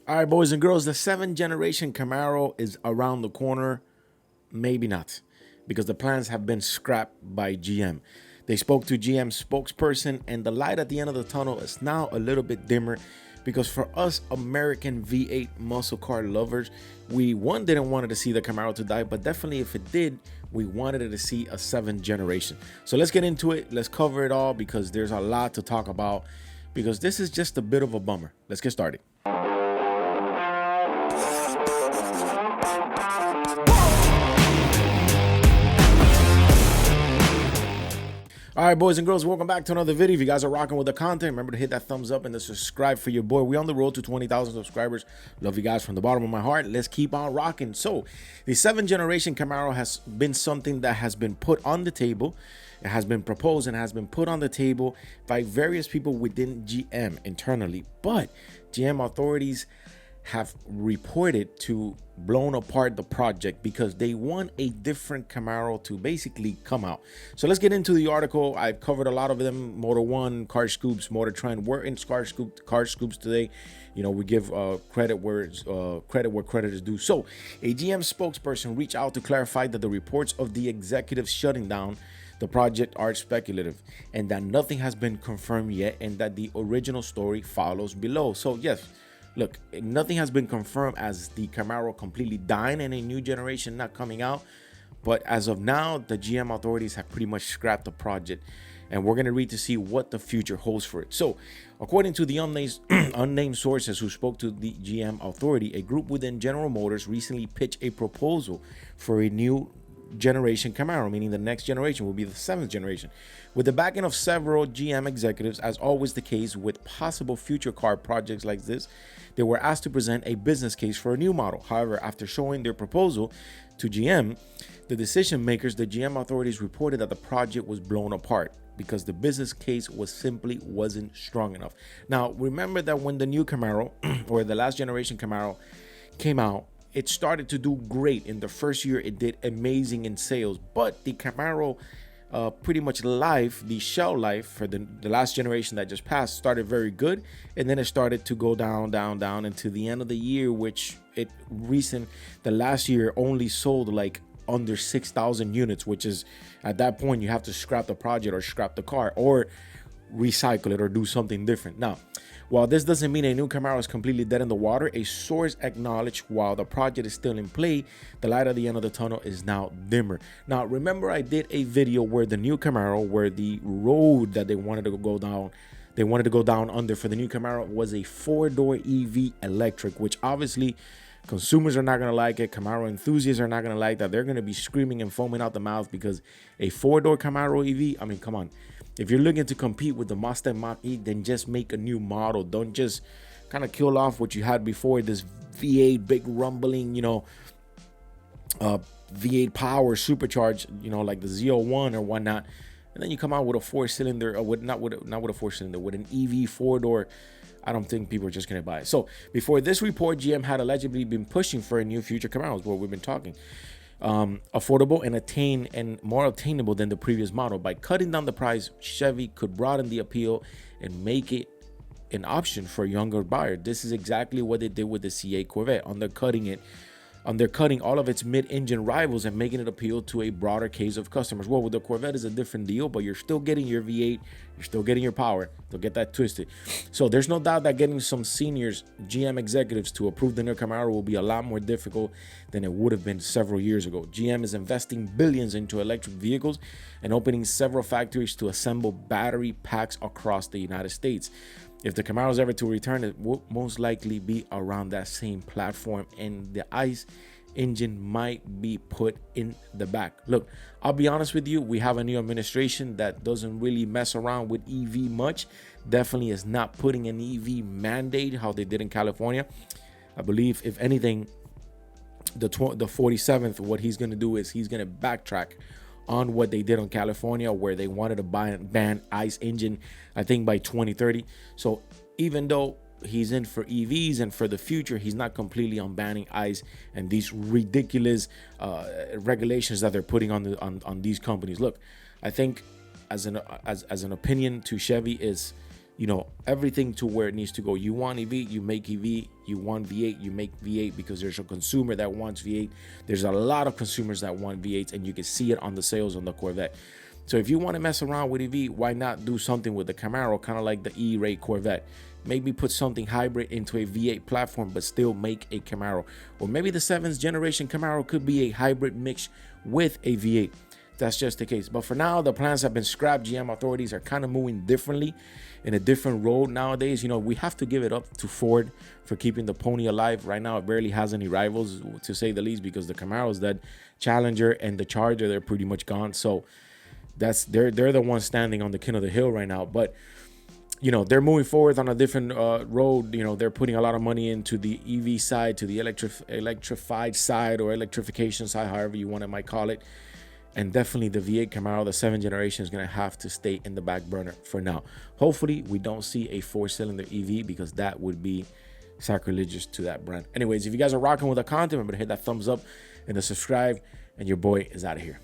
All right, boys and girls, the 7th generation Camaro is around the corner. Maybe not, because the plans have been scrapped by GM. They spoke to GM's spokesperson, and the light at the end of the tunnel is now a little bit dimmer because for us American V8 muscle car lovers, we didn't want to see the Camaro to die, but definitely if it did, we wanted it to see a 7th generation. So let's get into it. Let's cover it all because there's a lot to talk about because this is just a bit of a bummer. Let's get started. All right, boys and girls, welcome back to another video. If you guys are rocking with the content, remember to hit that thumbs up and to subscribe for your boy. We're on the road to 20,000 subscribers. Love you guys from the bottom of my heart. Let's keep on rocking. So the 7th generation Camaro has been something that has been put on the table. It has been proposed and has been put on the table by various people within GM internally. But GM authorities have reported to blown apart the project because they want a different Camaro to basically come out. So let's get into the article. I've covered a lot of them: Motor One, Car Scoops, Motor Trend. We're in Car Scoops today. You know, we give credit where credit is due. So a GM spokesperson reached out to clarify that the reports of the executives shutting down the project are speculative and that nothing has been confirmed yet, and that the original story follows below. So yes, look, nothing has been confirmed as the Camaro completely dying and a new generation not coming out. But as of now, the GM authorities have pretty much scrapped the project. And we're going to read to see what the future holds for it. So, according to the unnamed sources who spoke to the GM authority, a group within General Motors recently pitched a proposal for a new generation Camaro, meaning the next generation will be the 7th generation, with the backing of several GM executives. As always the case with possible future car projects like this, they were asked to present a business case for a new model. However, after showing their proposal to GM, the decision makers, the GM authorities, reported that the project was blown apart because the business case simply wasn't strong enough. Now, remember that when the new Camaro or the last generation Camaro came out, it started to do great. In the first year, it did amazing in sales, but the Camaro pretty much the shell life for the last generation that just passed started very good, and then it started to go down until the end of the year, which the last year only sold like under 6,000 units, which is at that point you have to scrap the project or scrap the car or recycle it or do something different. Now, while this doesn't mean a new Camaro is completely dead in the water, a source acknowledged while the project is still in play, the light at the end of the tunnel is now dimmer. Now, remember I did a video where the new Camaro, where the road that they wanted to go down under for the new Camaro was a 4-door EV electric, which obviously consumers are not going to like it. Camaro enthusiasts are not going to like that. They're going to be screaming and foaming out the mouth because a 4-door Camaro EV, I mean, come on. If you're looking to compete with the Mustang Mach-E, then just make a new model. Don't just kind of kill off what you had before, this V8 big rumbling, V8 power supercharged, like the Z01 or whatnot. And then you come out with a 4-cylinder, or not with a 4-cylinder, with an EV 4-door. I don't think people are just going to buy it. So before this report, GM had allegedly been pushing for a new future Camaros, where we've been talking. Affordable and more attainable than the previous model. By cutting down the price, Chevy could broaden the appeal and make it an option for a younger buyer. This is exactly what they did with the C8 Corvette, undercutting all of its mid-engine rivals and making it appeal to a broader case of customers. Well, with the Corvette is a different deal, but you're still getting your V8, you're still getting your power. Don't get that twisted. So there's no doubt that getting some seniors GM executives to approve the new Camaro will be a lot more difficult than it would have been several years ago. GM is investing billions into electric vehicles and opening several factories to assemble battery packs across the United States. If the Camaro is ever to return, it will most likely be around that same platform, and the ICE engine might be put in the back. Look, I'll be honest with you, we have a new administration that doesn't really mess around with EV much. Definitely is not putting an EV mandate how they did in California. I believe, if anything, the 47th, what he's going to do is he's going to backtrack on what they did on California, where they wanted to ban ICE engine, I think by 2030. So even though he's in for EVs and for the future, he's not completely on banning ICE and these ridiculous regulations that they're putting on these companies. Look, I think as an opinion to Chevy is you know, everything to where it needs to go. You want EV, you make EV. You want V8, you make V8, because there's a consumer that wants V8. There's a lot of consumers that want V8s, and you can see it on the sales on the Corvette. So if you want to mess around with EV, why not do something with the Camaro, kind of like the E-Ray Corvette? Maybe put something hybrid into a V8 platform, but still make a Camaro. Or maybe the 7th generation Camaro could be a hybrid mix with a V8. That's just the case. But for now, the plans have been scrapped. GM authorities are kind of moving differently, in a different road nowadays. You know, we have to give it up to Ford for keeping the pony alive. Right now, it barely has any rivals, to say the least, because the Camaro's dead. Challenger and the Charger, they're pretty much gone. So they're the ones standing on the king of the hill right now. But you know, they're moving forward on a different road. You know, they're putting a lot of money into the EV side, to the electrified side, or electrification side, however you want to might call it. And definitely the V8 Camaro, the 7th generation, is going to have to stay in the back burner for now. Hopefully we don't see a 4-cylinder EV, because that would be sacrilegious to that brand. Anyways, if you guys are rocking with the content, remember to hit that thumbs up and the subscribe, and your boy is out of here.